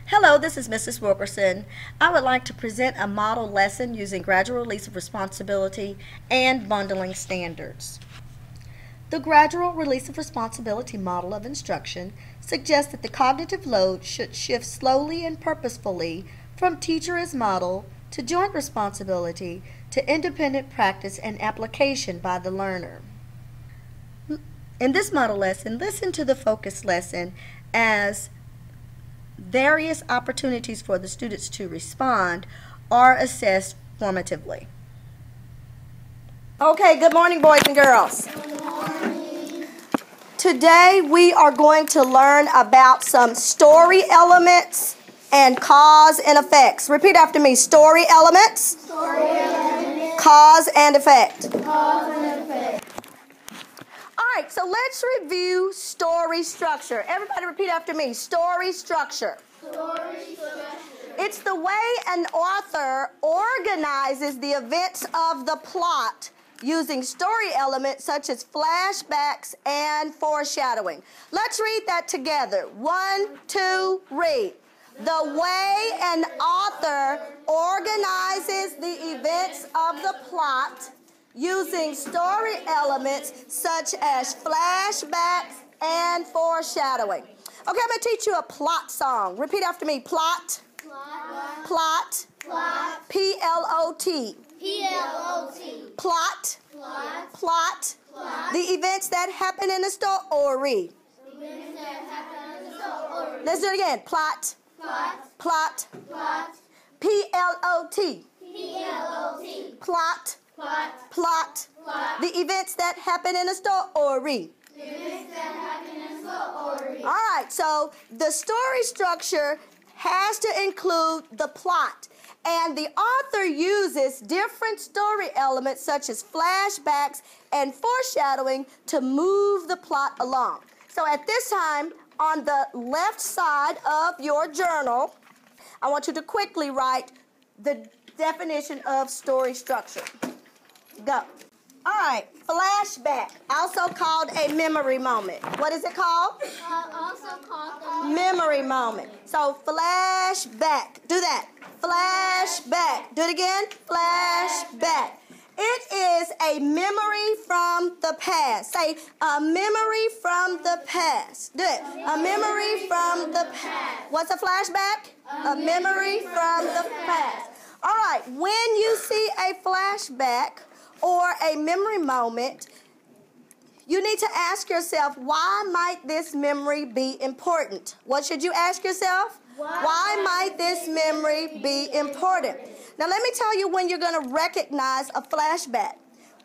Hello, this is Mrs. Wilkerson. I would like to present a model lesson using gradual release of responsibility and bundling standards. The gradual release of responsibility model of instruction suggests that the cognitive load should shift slowly and purposefully from teacher as model to joint responsibility to independent practice and application by the learner. In this model lesson, listen to the focus lesson as various opportunities for the students to respond are assessed formatively. Okay, good morning, boys and girls. Good morning. Today we are going to learn about some story elements and cause and effects. Repeat after me. Story elements. Story elements. Cause and effect. Cause and effect. All right, so let's review story structure. Everybody repeat after me. Story structure. Story structure. It's the way an author organizes the events of the plot using story elements such as flashbacks and foreshadowing. Let's read that together. 1, 2, read. The way an author organizes the events of the plot using story elements such as flashbacks and foreshadowing. Okay, I'm going to teach you a plot song. Repeat after me. Plot. Plot. Plot. Plot. P-L-O-T. P-L-O-T. Plot. Plot. Plot. Plot. The events that happen in the story. Events that happen in the story. Let's do it again. Plot. Plot. Plot. Plot. P-L-O-T. P-L-O-T. Plot. Plot. Plot. Plot. The events that happen in the story. Events that happen in the story. All right, so the story structure has to include the plot. And the author uses different story elements such as flashbacks and foreshadowing to move the plot along. So at this time, on the left side of your journal, I want you to quickly write the definition of story structure. Go. All right, flashback, also called a memory moment. What is it called? Also called the Memory moment. So flashback, do that. Flashback, do it again. Flashback. It is a memory from the past. Say, a memory from the past. Do it. A memory from the past. What's a flashback? A memory from the past. All right, when you see a flashback or a memory moment, you need to ask yourself, why might this memory be important? What should you ask yourself? Why might this memory be important? Now, let me tell you when you're going to recognize a flashback.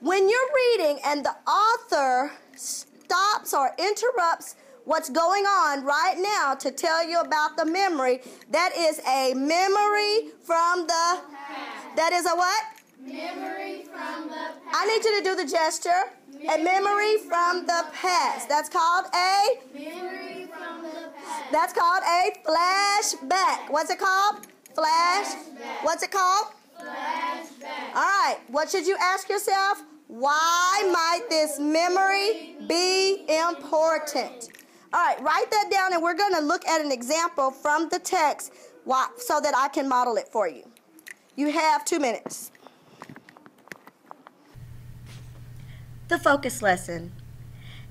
When you're reading and the author stops or interrupts what's going on right now to tell you about the memory, that is a memory from the past. That is a what? memory from the past. I need you to do the gesture. A memory from the past. That's called a? Memory from the past. That's called a flashback. What's it called? Flashback. What's it called? Flashback. All right. What should you ask yourself? Why might this memory be important? All right. Write that down, and we're going to look at an example from the text so that I can model it for you. You have 2 minutes. The focus lesson.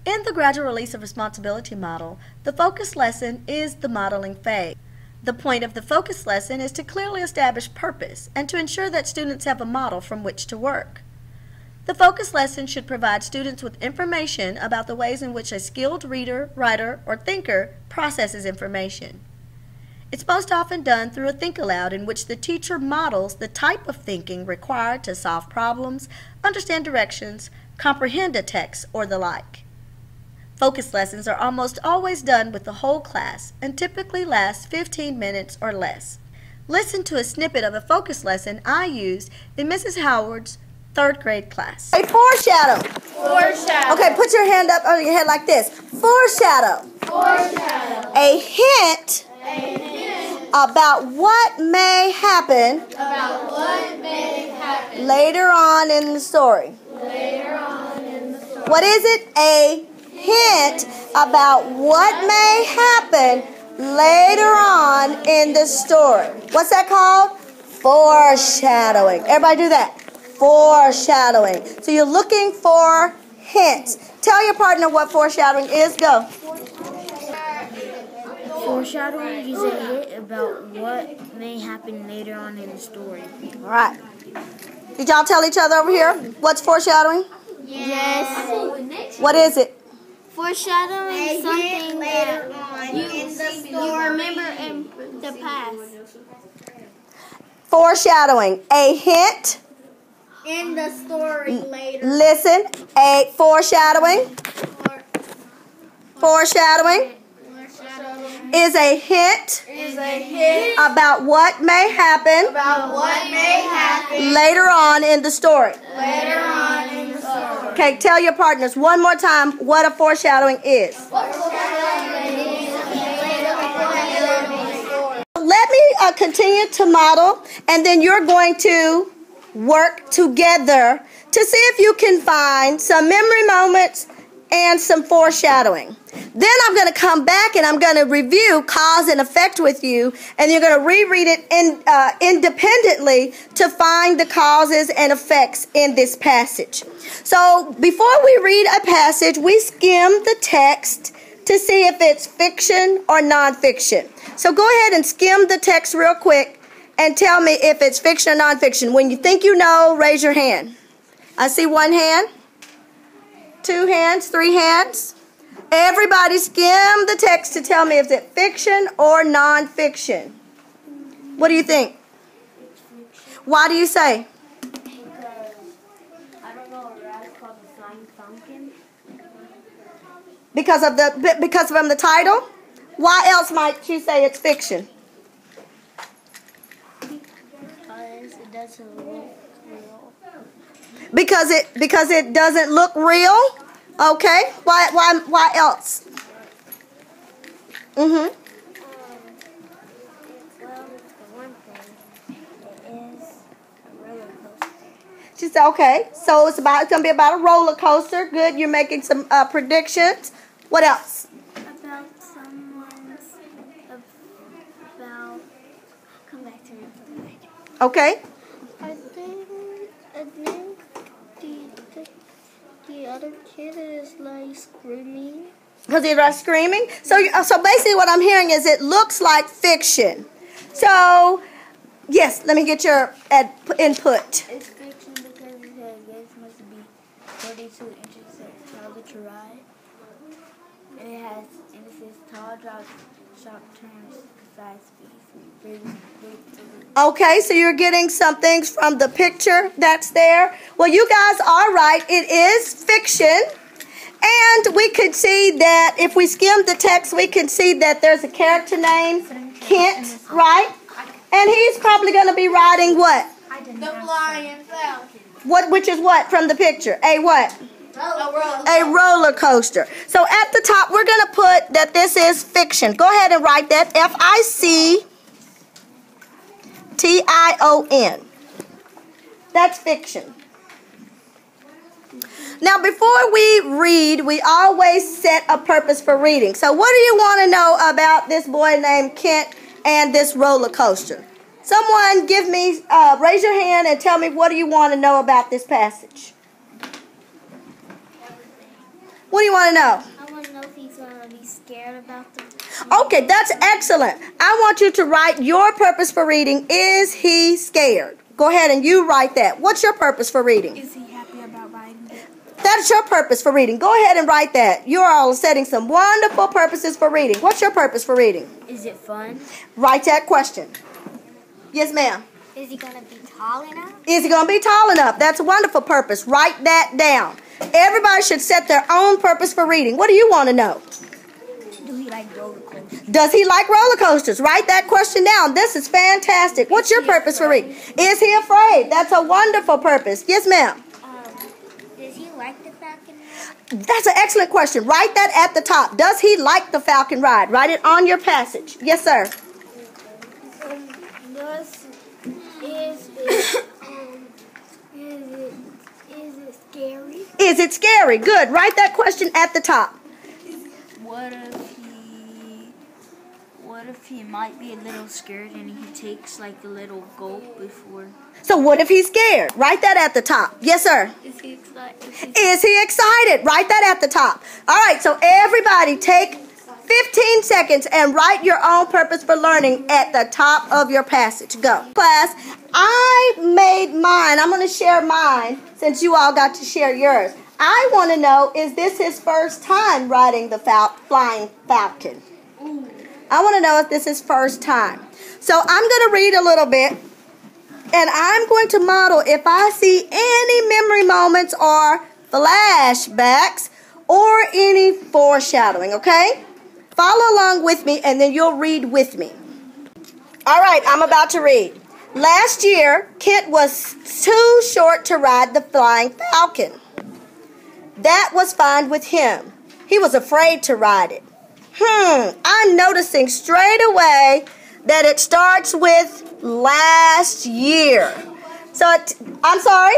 In the gradual release of responsibility model, the focus lesson is the modeling phase. The point of the focus lesson is to clearly establish purpose and to ensure that students have a model from which to work. The focus lesson should provide students with information about the ways in which a skilled reader, writer, or thinker processes information. It's most often done through a think aloud in which the teacher models the type of thinking required to solve problems, understand directions, comprehend a text, or the like. Focus lessons are almost always done with the whole class and typically last 15 minutes or less. Listen to a snippet of a focus lesson I used in Mrs. Howard's 3rd grade class. A foreshadow. Foreshadow. Okay, put your hand up on your head like this. Foreshadow. Foreshadow. A hint A hint about what may happen about what may happen later on in the story. later on in the story. What is it? A hint about what may happen later on in the story. What's that called? Foreshadowing. Everybody do that. Foreshadowing. So you're looking for hints. Tell your partner what foreshadowing is. Go. Foreshadowing is a hint about what may happen later on in the story. All right. Did y'all tell each other over here what's foreshadowing? Yes. What is it? Foreshadowing is something later on you remember in the past. Foreshadowing. A hint. In the story later. Listen. A foreshadowing. Foreshadowing is a hint about what may happen later on in the story. Okay, tell your partners one more time what a foreshadowing is. Let me continue to model, and then you're going to work together to see if you can find some memory moments and some foreshadowing. Then I'm going to come back and I'm going to review cause and effect with you, and you're going to reread it independently to find the causes and effects in this passage. So before we read a passage, we skim the text to see if it's fiction or nonfiction. So go ahead and skim the text real quick and tell me if it's fiction or nonfiction. When you think you know, raise your hand. I see one hand, 2 hands, 3 hands. Everybody skim the text to tell me if it's fiction or nonfiction. What do you think? Why do you say? I don't know a rat called the flying pumpkin. Because from the title? Why else might you say it's fiction? Because it doesn't look real. Because it doesn't look real? Okay. Why else? Well, for one thing, it is a roller coaster. She said, okay. So it's going to be about a roller coaster. Good. You're making some predictions. What else? About someone's, about, come back to me. Okay. I think the other kid is like screaming. Because he's screaming. So basically what I'm hearing is it looks like fiction. So, yes, let me get your input. It's fiction because it must be 32 inches tall to ride. And it says tall drops, sharp turns, side speeds. Okay, so you're getting some things from the picture that's there. Well, you guys are right. It is fiction. And we could see that if we skim the text, we can see that there's a character named Kent, right? And he's probably going to be riding what? The flying falcon. Which is what from the picture? A what? A A roller coaster. So at the top, we're going to put that this is fiction. Go ahead and write that. F-I-C-T-I-O-N. That's fiction. Now, before we read, we always set a purpose for reading. So what do you want to know about this boy named Kent and this roller coaster? Someone give me, raise your hand and tell me what do you want to know about this passage? What do you want to know? I want to know if he's going to be scared about them. Okay, that's excellent. I want you to write your purpose for reading. Is he scared? Go ahead and you write that. What's your purpose for reading? Is he happy about riding it? That's your purpose for reading. Go ahead and write that. You're all setting some wonderful purposes for reading. What's your purpose for reading? Is it fun? Write that question. Yes, ma'am. Is he going to be tall enough? Is he going to be tall enough? That's a wonderful purpose. Write that down. Everybody should set their own purpose for reading. What do you want to know? Do he like roller coasters? Does he like roller coasters? Write that question down. This is fantastic. What's your purpose for reading? Is he afraid? That's a wonderful purpose. Yes, ma'am. Does he like the falcon? That's an excellent question. Write that at the top. Does he like the falcon ride? Write it on your passage. Yes, sir. Is it scary? Is it scary? Good. Write that question at the top. What what if he might be a little scared and he takes like a little gulp before? So what if he's scared? Write that at the top. Yes, sir. Is he excited? Is he excited? Write that at the top. All right, so everybody take 15 seconds and write your own purpose for learning at the top of your passage. Go. Class, I made mine. I'm going to share mine since you all got to share yours. I want to know, is this his first time riding the flying falcon? I want to know if this is first time. So I'm going to read a little bit, and I'm going to model if I see any memory moments or flashbacks or any foreshadowing, okay? Follow along with me, and then you'll read with me. All right, I'm about to read. Last year, Kent was too short to ride the flying falcon. That was fine with him. He was afraid to ride it. I'm noticing straight away that it starts with last year. So, I'm sorry?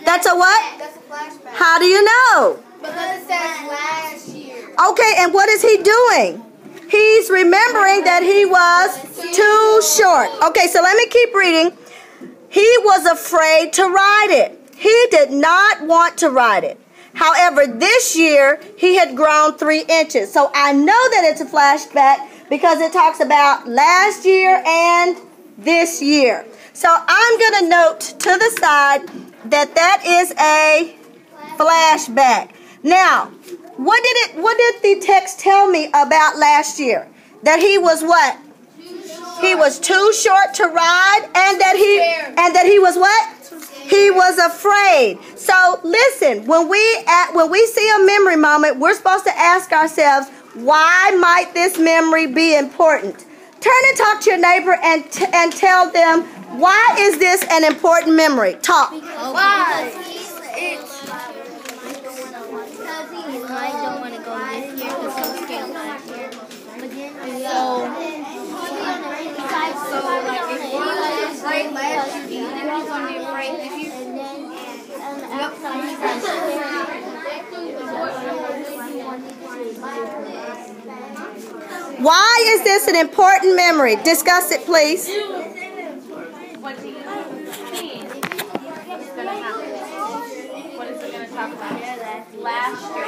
That's a what? That's a flashback. How do you know? Because it says last year. Okay, and what is he doing? He's remembering that he was too short. Okay, so let me keep reading. He was afraid to ride it. He did not want to ride it. However, this year, he had grown 3 inches. So I know that it's a flashback because it talks about last year and this year. So I'm going to note to the side that that is a flashback. Now, what did the text tell me about last year? That he was what? He was too short to ride, and that he was what? He was afraid. So listen, when we see a memory moment, we're supposed to ask ourselves, why might this memory be important? Turn and talk to your neighbor and tell them, why is this an important memory? Talk. Why? I don't want to go this year because I'm scared last year. But so like if he was afraid last year, then he's going to be afraid this year. Why is this an important memory? Discuss it, please. What do you mean? What's going to happen? What is it going to talk about? Last year.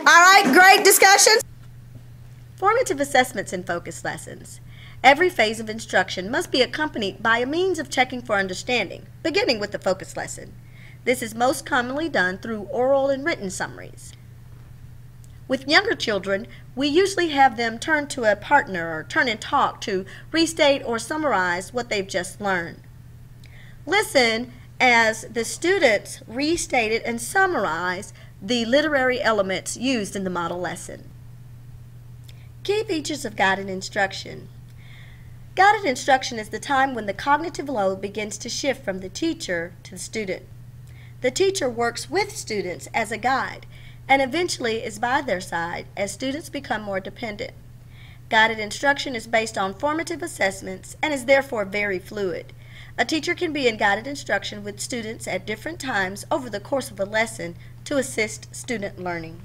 All right, great discussion. Formative assessments in focus lessons. Every phase of instruction must be accompanied by a means of checking for understanding, beginning with the focus lesson. This is most commonly done through oral and written summaries. With younger children, we usually have them turn to a partner or turn and talk to restate or summarize what they've just learned. Listen as the students restated and summarize the literary elements used in the model lesson. Key features of guided instruction. Guided instruction is the time when the cognitive load begins to shift from the teacher to the student. The teacher works with students as a guide and eventually is by their side as students become more dependent. Guided instruction is based on formative assessments and is therefore very fluid. A teacher can be in guided instruction with students at different times over the course of a lesson to assist student learning.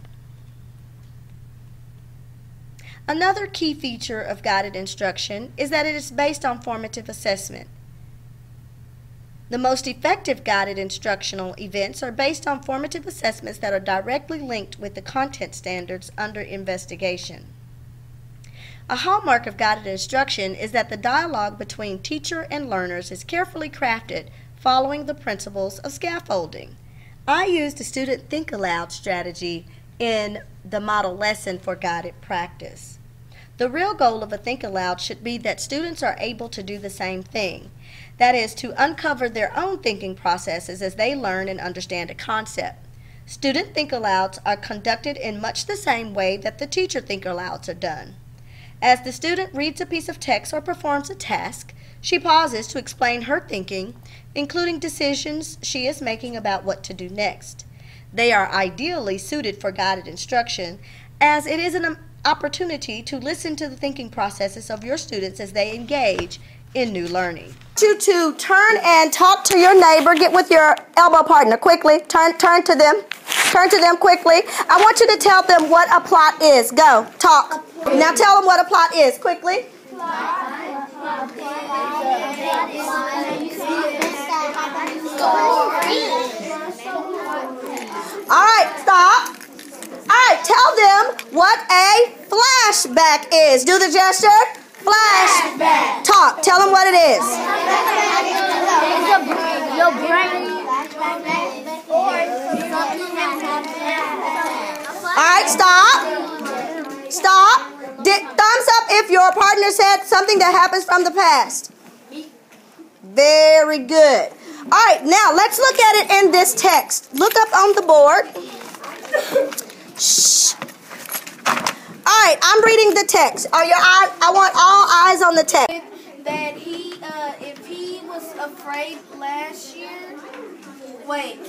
Another key feature of guided instruction is that it is based on formative assessment. The most effective guided instructional events are based on formative assessments that are directly linked with the content standards under investigation. A hallmark of guided instruction is that the dialogue between teacher and learners is carefully crafted following the principles of scaffolding. I used a student think aloud strategy in the model lesson for guided practice. The real goal of a think aloud should be that students are able to do the same thing. That is, to uncover their own thinking processes as they learn and understand a concept. Student think alouds are conducted in much the same way that the teacher think alouds are done. As the student reads a piece of text or performs a task, she pauses to explain her thinking, including decisions she is making about what to do next. They are ideally suited for guided instruction, as it is an opportunity to listen to the thinking processes of your students as they engage in new learning. I want you to turn and talk to your neighbor. Get with your elbow partner quickly. Turn to them. Turn to them quickly. I want you to tell them what a plot is. Go. Talk. Now tell them what a plot is quickly. All right, stop. All right, tell them what a flashback is. Do the gesture. Flashback. Talk. Tell them what it is. Your brain. All right, stop. Stop. Thumbs up if your partner said something that happens from the past. Very good. All right, now let's look at it in this text. Look up on the board. Shh. All right, I'm reading the text. Are your eyes? I want all eyes on the text. That if he was afraid last year. Wait,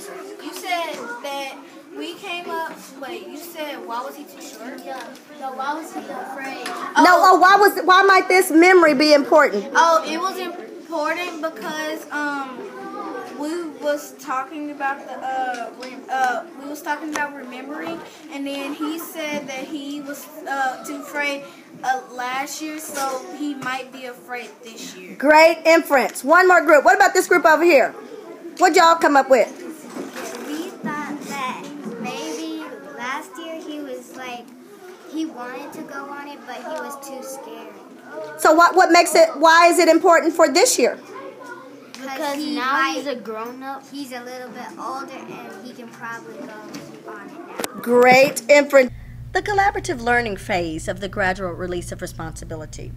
you said that we came up. Wait, you said why was he too short? Yeah. No, why was he afraid? No, why might this memory be important? Oh, it was important because we was talking about remembering, and then he said that he was too afraid last year, so he might be afraid this year. Great inference. One more group. What about this group over here? What'd y'all come up with? We thought that maybe last year he wanted to go on it, but he was too scared. So what makes it? Why is it important for this year? Because now he's a grown-up. He's a little bit older, and he can probably go on it now. Great inference. The collaborative learning phase of the gradual release of responsibility.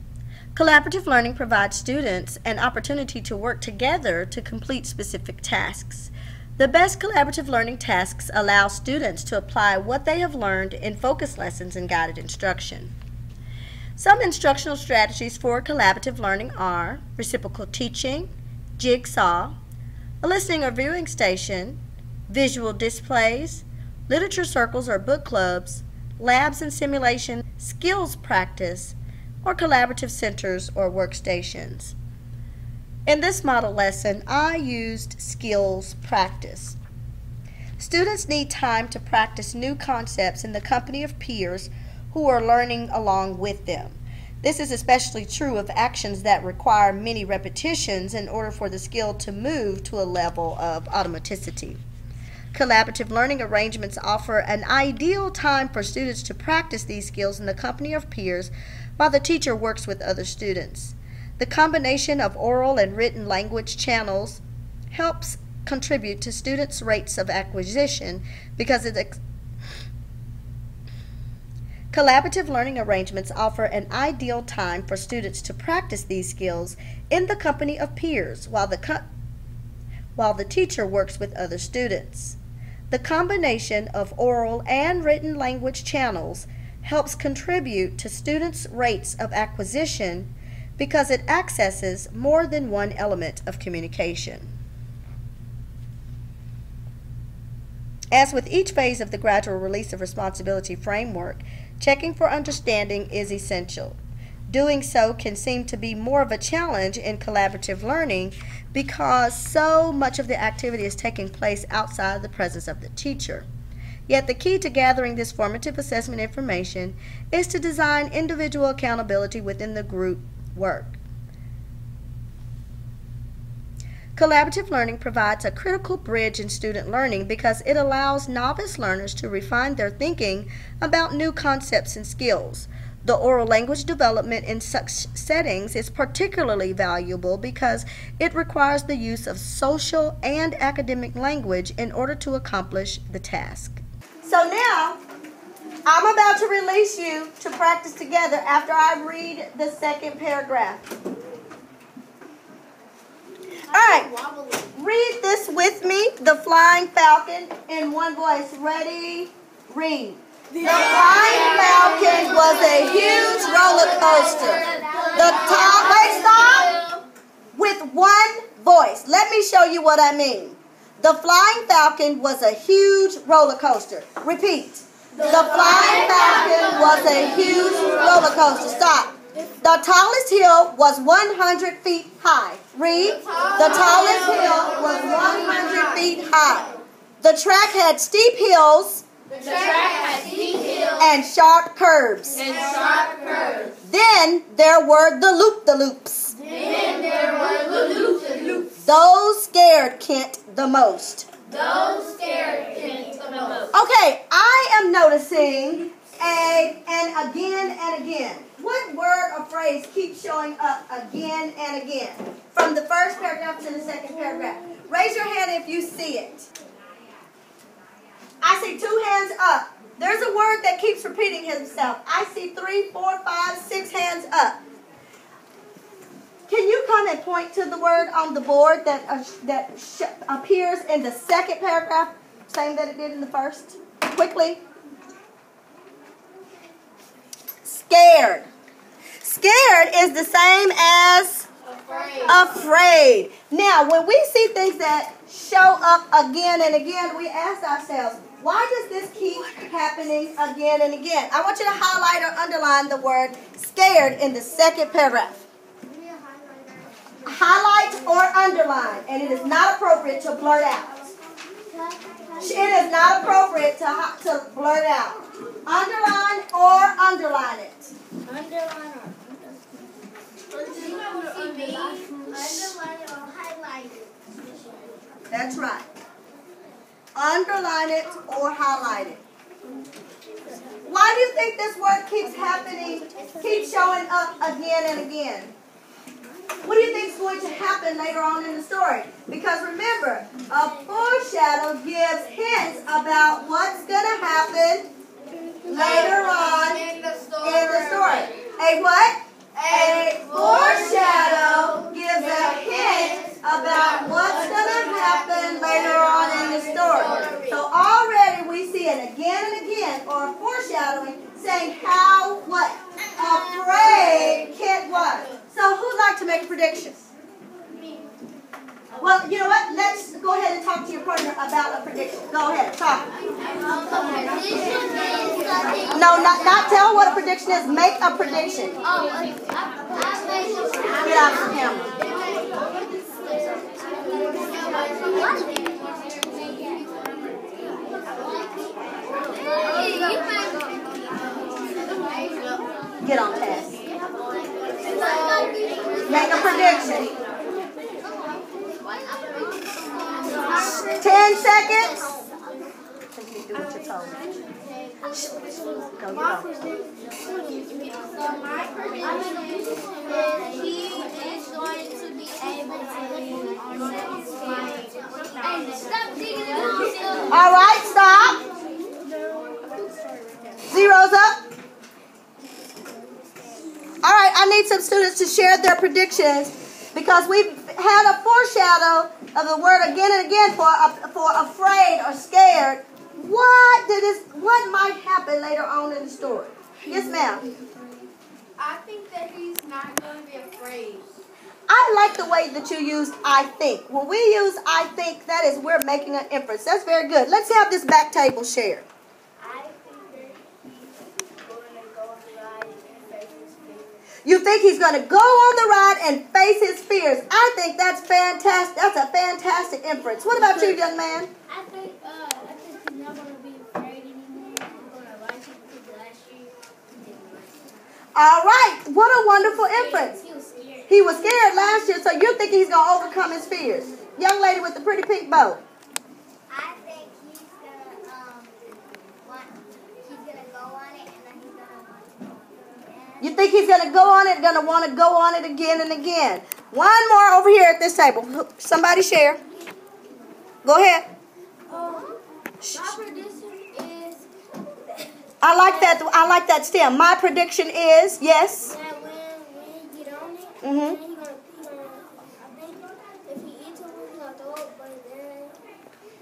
Collaborative learning provides students an opportunity to work together to complete specific tasks. The best collaborative learning tasks allow students to apply what they have learned in focus lessons and guided instruction. Some instructional strategies for collaborative learning are reciprocal teaching, jigsaw, a listening or viewing station, visual displays, literature circles or book clubs, labs and simulation, skills practice, or collaborative centers or workstations. In this model lesson, I used skills practice. Students need time to practice new concepts in the company of peers who are learning along with them. This is especially true of actions that require many repetitions in order for the skill to move to a level of automaticity. Collaborative learning arrangements offer an ideal time for students to practice these skills in the company of peers while the teacher works with other students. The combination of oral and written language channels helps contribute to students' rates of acquisition because collaborative learning arrangements offer an ideal time for students to practice these skills in the company of peers while the teacher works with other students. The combination of oral and written language channels helps contribute to students' rates of acquisition because it accesses more than one element of communication. As with each phase of the gradual release of responsibility framework, checking for understanding is essential. Doing so can seem to be more of a challenge in collaborative learning because so much of the activity is taking place outside the presence of the teacher. Yet the key to gathering this formative assessment information is to design individual accountability within the group work. Collaborative learning provides a critical bridge in student learning because it allows novice learners to refine their thinking about new concepts and skills. The oral language development in such settings is particularly valuable because it requires the use of social and academic language in order to accomplish the task. So now, I'm about to release you to practice together after I read the second paragraph. All right, read this with me, The Flying Falcon, in one voice. Ready? Read. The Flying Falcon was a huge roller coaster. Stop. With one voice. Let me show you what I mean. The Flying Falcon was a huge roller coaster. Repeat. The Flying Falcon was a huge roller coaster. Stop. The tallest hill was 100 feet high. Read. The tallest hill was 100 feet high. The track had steep hills and sharp curves. Then there were the loop-the-loops. Those scared Kent the most. Okay, I am noticing and again. What word or phrase keeps showing up again and again? From the first paragraph to the second paragraph. Raise your hand if you see it. I see 2 hands up. There's a word that keeps repeating himself. I see 3, 4, 5, 6 hands up. Can you come and point to the word on the board that appears in the second paragraph, same that it did in the first? Quickly. Scared. Scared is the same as afraid. Now, when we see things that show up again and again, we ask ourselves, why does this keep happening again and again? I want you to highlight or underline the word scared in the second paragraph. Highlight or underline, and it is not appropriate to blurt out. It is not appropriate to blurt out. Underline or underline it. Underline or highlight it. That's right. Underline it or highlight it. Why do you think this word keeps happening, keeps showing up again and again? What do you think is going to happen later on in the story? Because remember, a foreshadow gives hints about what's going to happen later on in the story. A what? A foreshadow gives a hint about what's going to happen later on in the story. So already we see it again and again, or a foreshadowing, saying how what? Afraid Kent was. So who'd like to make a prediction? Well, you know what? Let's go ahead and talk to your partner about a prediction. Go ahead, talk. No, not tell what a prediction is. Make a prediction. Get out of the camera. Get on task. Make a prediction. 10 seconds. Do what you're told. Go, My prediction is he is going to be able to stop digging it. All right, stop. Zero's up. All right, I need some students to share their predictions because we've had a foreshadow of the word again and again for afraid or scared. What might happen later on in the story? Yes, ma'am. I think that he's not going to be afraid. I like the way that you used I think. When we use I think, that is we're making an inference. That's very good. Let's have this back table shared. You think he's going to go on the ride and face his fears. I think that's fantastic. That's a fantastic inference. What about you, young man? I think he's not going to be afraid anymore. He's going to like it because last year he didn't like it. All right. What a wonderful inference. He was scared. He was scared last year, so you're thinking he's going to overcome his fears. Young lady with the pretty pink bow. I think he's going to go on it and then he's going to want to go on it again. You think he's going to go on it, going to want to go on it again and again. One more over here at this table. Somebody share. Go ahead. My prediction is I like that stem. My prediction is, yes. that when he get on it, Mm-hmm. then I think if he eats it, he's going to throw it, but then he's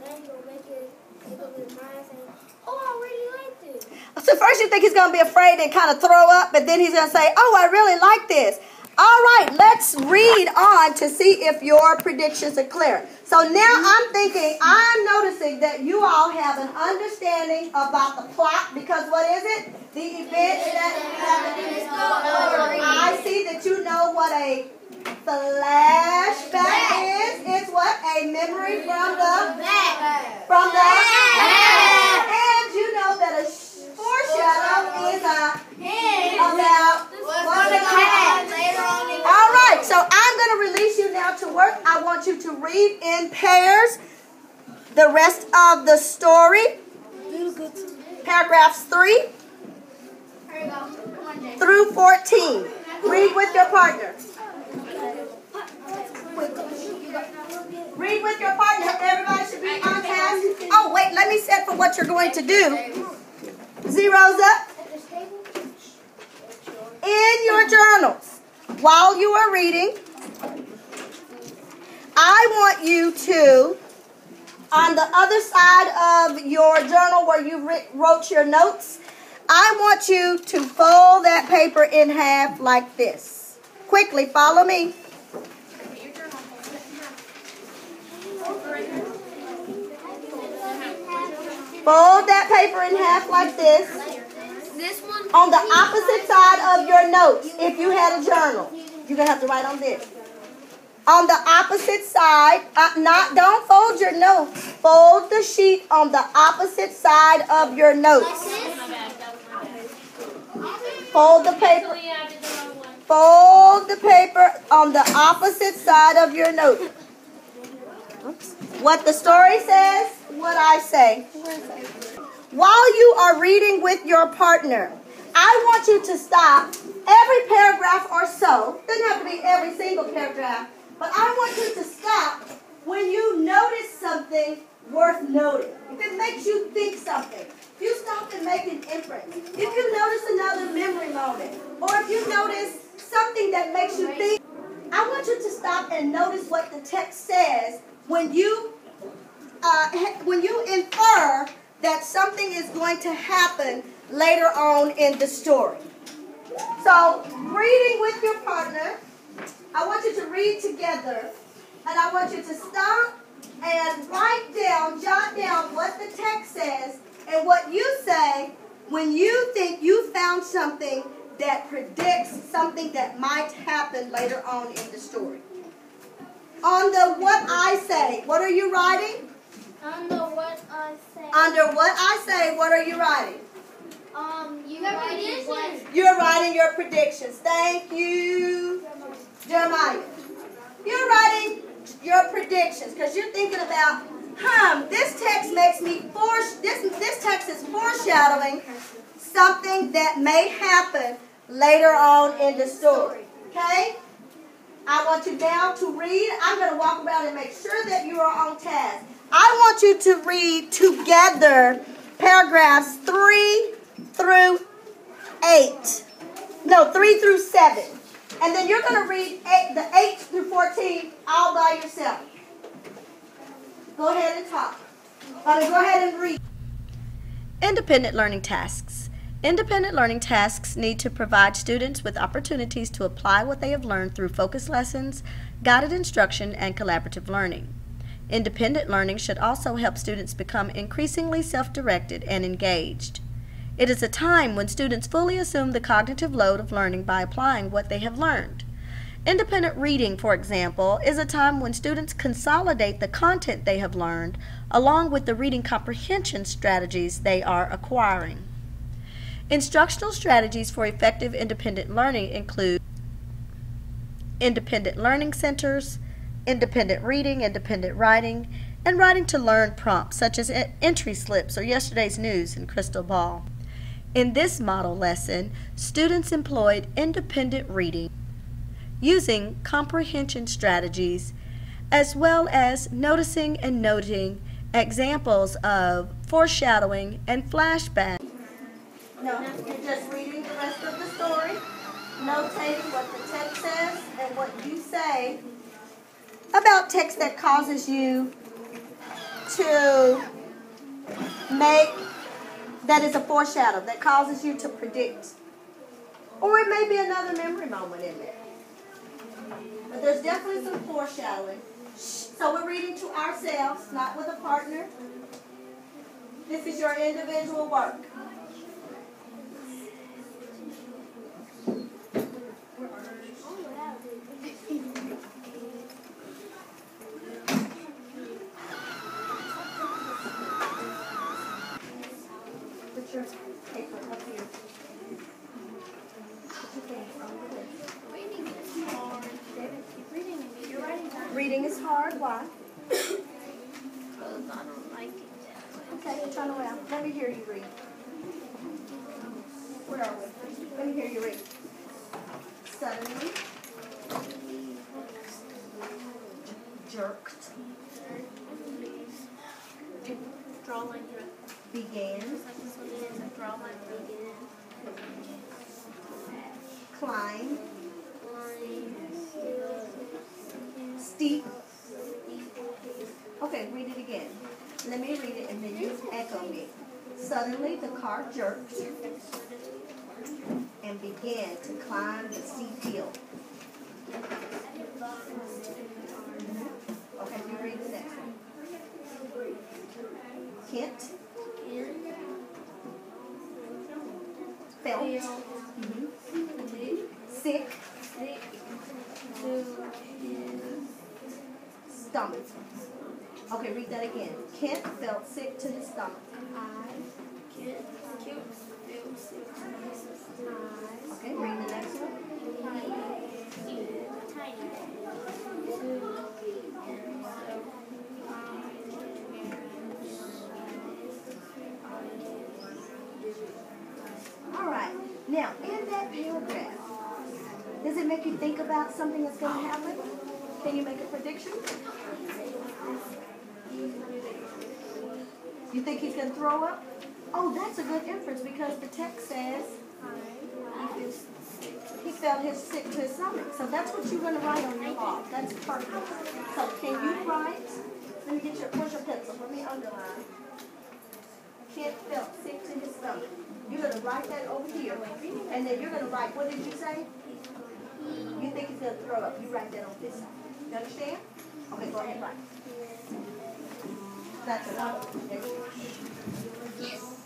going to make it take up his mind saying, oh, I really like this. So first you think he's going to be afraid and kind of throw up, but then he's going to say, oh, I really like this. All right, let's read on to see if your predictions are clear. So now I'm noticing that you all have an understanding about the plot, because what is it? The events that happen in the story. I see that you know what a flashback is. It's what? A memory from the past. And you know that a foreshadow is about what's going to happen later on. All right, so I'm going to release you now to work. I want you to read in pairs the rest of the story. Paragraphs 3 through 14. Read with your partner. Read with your partner. Everybody should be on task. Oh, wait, let me set for what you're going to do. Zeros up. In your journals, while you are reading, I want you to, on the other side of your journal where you wrote your notes, I want you to fold that paper in half like this. Quickly, follow me. Fold that paper in half like this. On the opposite side of your notes, if you had a journal, you're going to have to write on this. On the opposite side, don't fold your notes. Fold the sheet on the opposite side of your notes. Fold the paper. Fold the paper on the opposite side of your note. What the story says, what I say. While you are reading with your partner, I want you to stop every paragraph or so. Doesn't have to be every single paragraph, but I want you to stop when you notice something worth noting. If it makes you think something, you stop and make an inference. If you notice another memory moment, or if you notice something that makes you think, I want you to stop and notice what the text says when you infer that something is going to happen later on in the story. So, reading with your partner, I want you to read together, and I want you to stop and write down, jot down what the text says and what you say when you think you found something that predicts something that might happen later on in the story. On the what I say, what are you writing? Under what I say. Under what I say, what are you writing? Your predictions. You're writing your predictions. Thank you, Jeremiah. You're writing your predictions because you're thinking about, this text makes me this text is foreshadowing something that may happen later on in the story. Okay? I want you now to read. I'm going to walk around and make sure that you are on task. I want you to read together paragraphs 3 through 8. No, 3 through 7. And then you're going to read the 8 through 14 all by yourself. Go ahead and talk. Go ahead and read. Independent learning tasks. Independent learning tasks need to provide students with opportunities to apply what they have learned through focused lessons, guided instruction, and collaborative learning. Independent learning should also help students become increasingly self-directed and engaged. It is a time when students fully assume the cognitive load of learning by applying what they have learned. Independent reading, for example, is a time when students consolidate the content they have learned along with the reading comprehension strategies they are acquiring. Instructional strategies for effective independent learning include independent learning centers, independent reading, independent writing, and writing to learn prompts such as entry slips or yesterday's news and crystal ball. In this model lesson, students employed independent reading using comprehension strategies as well as noticing and noting examples of foreshadowing and flashback. No, you're just reading the rest of the story, notating what the text says and what you say about text that causes you to that is a foreshadow, that causes you to predict. Or it may be another memory moment in there. But there's definitely some foreshadowing. So we're reading to ourselves, not with a partner. This is your individual work. Put your paper up here. Reading is hard. Why? Because I don't like it. Okay, turn around. Let me hear you read. Where are we? Let me hear you read. Suddenly, jerked, Draw line began, draw line begin. climb, steep. Okay, read it again. Let me read it and then you echo me. Suddenly the car jerked and began to climb the steep hill. Okay, you read the next one. Kent felt sick stomach. Okay, read that again. Kent felt sick to his stomach. Okay, read the next one. All right. Now, in that paragraph, does it make you think about something that's going to happen? Can you make a prediction? You think he's going to throw up? Oh, that's a good inference because the text says he felt his sick to his stomach. So that's what you're going to write on your log. That's perfect. So can you write? Let me get where's your pencil? Let me underline. Kent felt sick to his stomach. You're going to write that over here. And then you're going to write, what did you say? You think he's going to throw up. You write that on this side. You understand? Okay, go ahead and write. That's enough. Yes.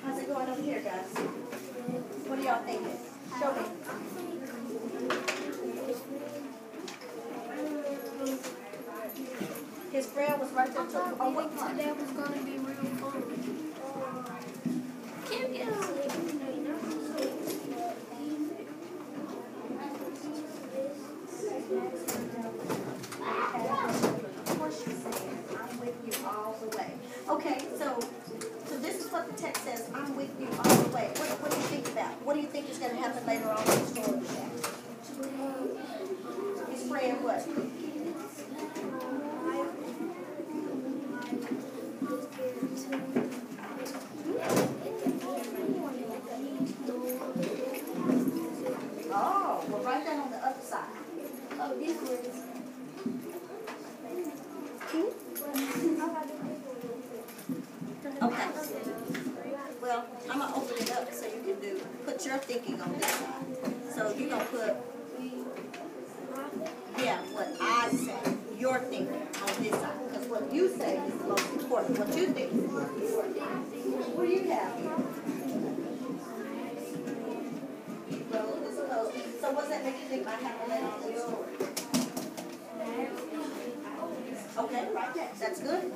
How's it going over here, guys? What are y'all thinking? Show me. His friend was right there. Oh, what part? Today was going to be real fun. Can't get Of course she's saying, I'm with you all the way. Okay, so this is what the text says, I'm with you all the way. What do you think about? What do you think is going to happen later on in the story? His friend what? Oh, well, write that on the other side. Oh, these words. Okay. Well, I'm going to open it up so you can put your thinking on this side. So you're going to put, what I say, your thinking on this side. Because what you say is the most important. What you think is the most important. What do you have here? So what's that make you think might happen later on in the story? Okay, right there. That's good.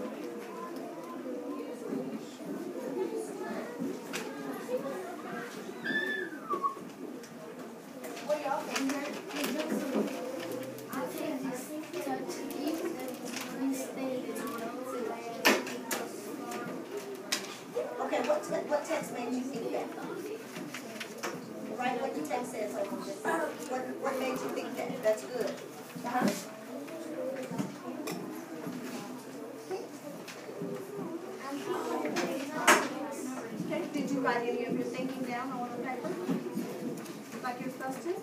What do y'all think? Okay, what text made you think that? Right, what the text says over this. What made you think that? That's good. Uh-huh. Okay, did you write any of your thinking down on the paper? Like you're supposed to?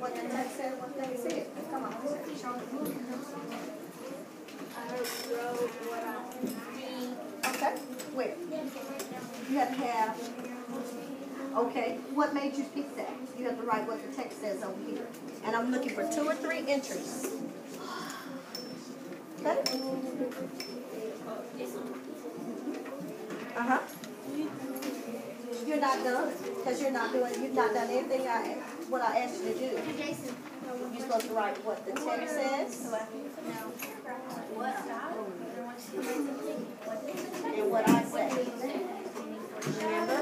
what the text said, what they said. Come on, show me. I wrote what I think. Okay, where? You have to have, okay, what made you pick that? You have to write what the text says over here. And I'm looking for 2 or 3 entries. Okay? Uh-huh. You're not done, because you've not done anything what I asked you to do. You're supposed to write what the text says. And what I say. Remember?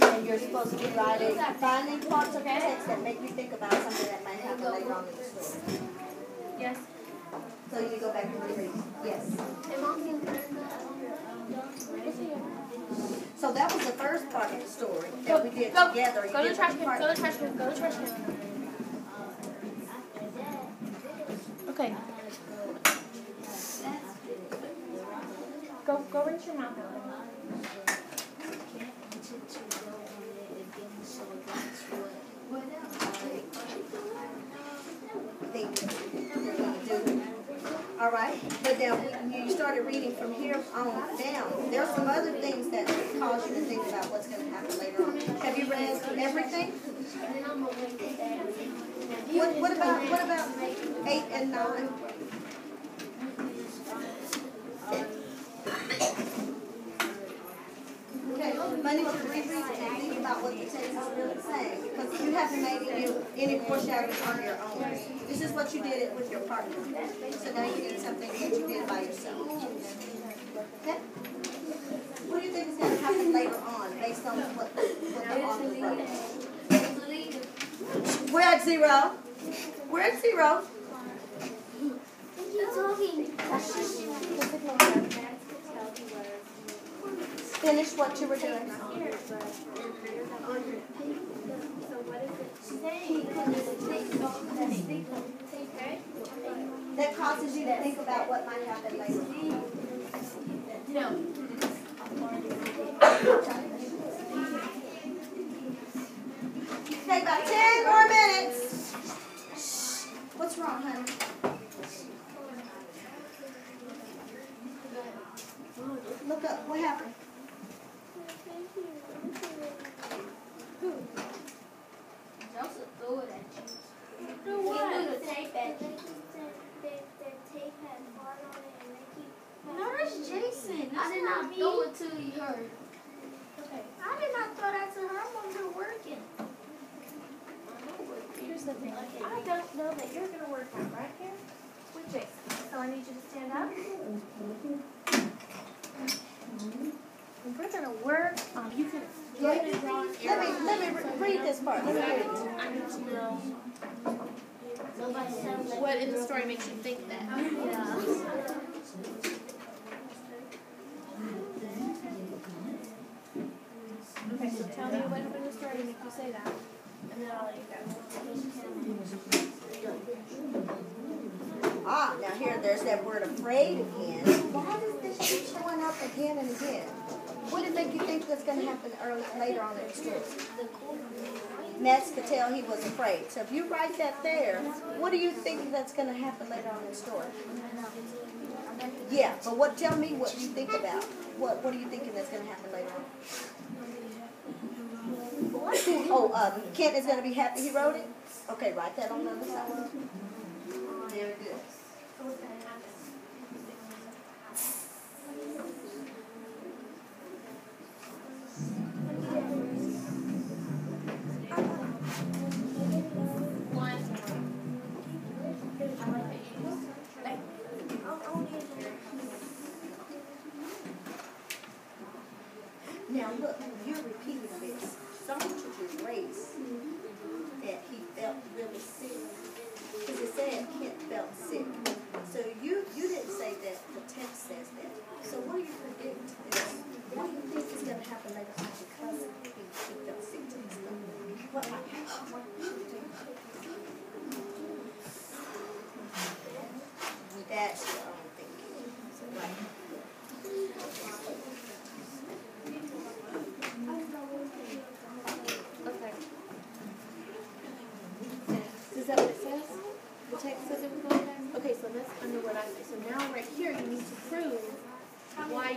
And you're supposed to be writing, finding parts of the text that make you think about something that might happen later on in the story. Yes. So you go back and reread. Yes. So that was the first part of the story that we did together. Go to the trash can. Go to the trash can. Go to the trash can. Okay. Go rinse your mouth out. All right, but now you started reading from here on down. There's some other things that cause you to think about what's going to happen later on. Have you read everything? What about 8 and 9? Okay, I need you to reread it and think about what the text is really saying, because you haven't made any foreshadowing on your own. This is what you did it with your partner. So now you need something that you did by yourself. Okay? What do you think is going to happen later on based on what the author wrote? We're at 0. We're at 0. Finish what you were doing. That causes you to think about what might happen later. No. Okay, about 10 more minutes. What's wrong, honey? Look up. What happened? Joseph threw it at you. Threw what? He threw the tape at you. That tape had fall on it and they keep... No, that's Jason. I did not throw it to her. Okay. I did not throw that to her. I'm over here working. Here's the thing. I don't know that you're going to work out right here with Jason. So I need you to stand up. And we're going to work on, you can Let me read this part. Let me read it. I need to know what in the story makes you think that. Yeah. Okay, so tell me what happened in the story to make you say that. And then I'll let you go. Now here, there's that word afraid again. Why does this keep showing up again and again? What did make you think that's going to happen later on in the story? Nets could tell he was afraid. So if you write that there, what do you think that's going to happen later on in the story? Yeah, but tell me what you think about. What are you thinking that's going to happen later on? Kent is going to be happy he wrote it? Okay, write that on the other side. Very good. Now look, you're repeating this. Someone took his race that he felt really sick. Because it said Kent felt sick. So you didn't say that, the text says that. So what do you predict is, what do you think is going to happen later on because he felt sick to his stomach? What might happen? That's what I'm thinking. So, right. Does that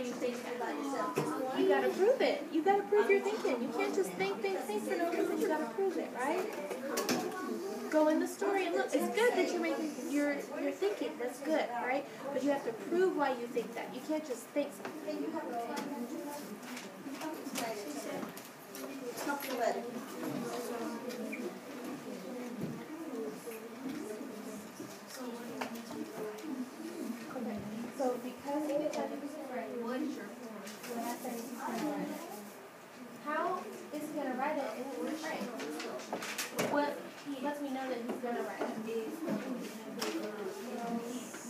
you think about yourself. You gotta prove it. You gotta prove your thinking. You can't just think for no reason. You gotta prove it, right? Go in the story and look. It's good that you're thinking. That's good, right? But you have to prove why you think that. You can't just think something. So because he did that, when I say he's going to write it, how is he going to write it if he's afraid? What lets me know that he's going to write it?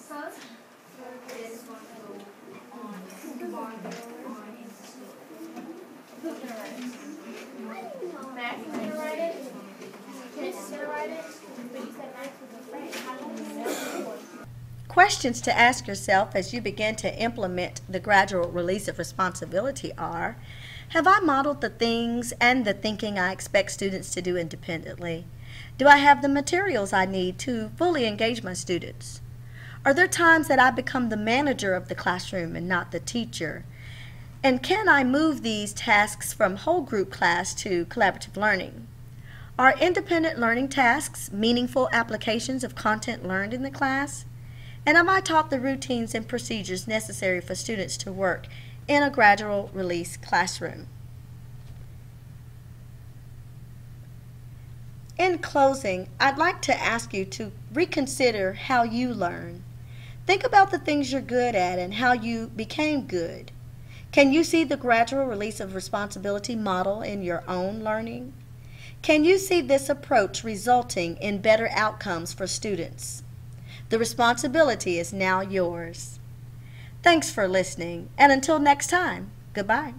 Huh? Who's going to write it? Max is going to write it? Chris is going to write it? But you said Max was afraid. How do you know? Questions to ask yourself as you begin to implement the gradual release of responsibility are, have I modeled the things and the thinking I expect students to do independently? Do I have the materials I need to fully engage my students? Are there times that I become the manager of the classroom and not the teacher? And can I move these tasks from whole group class to collaborative learning? Are independent learning tasks meaningful applications of content learned in the class? And have I taught the routines and procedures necessary for students to work in a gradual release classroom? In closing, I'd like to ask you to reconsider how you learn. Think about the things you're good at and how you became good. Can you see the gradual release of responsibility model in your own learning? Can you see this approach resulting in better outcomes for students? The responsibility is now yours. Thanks for listening, and until next time, goodbye.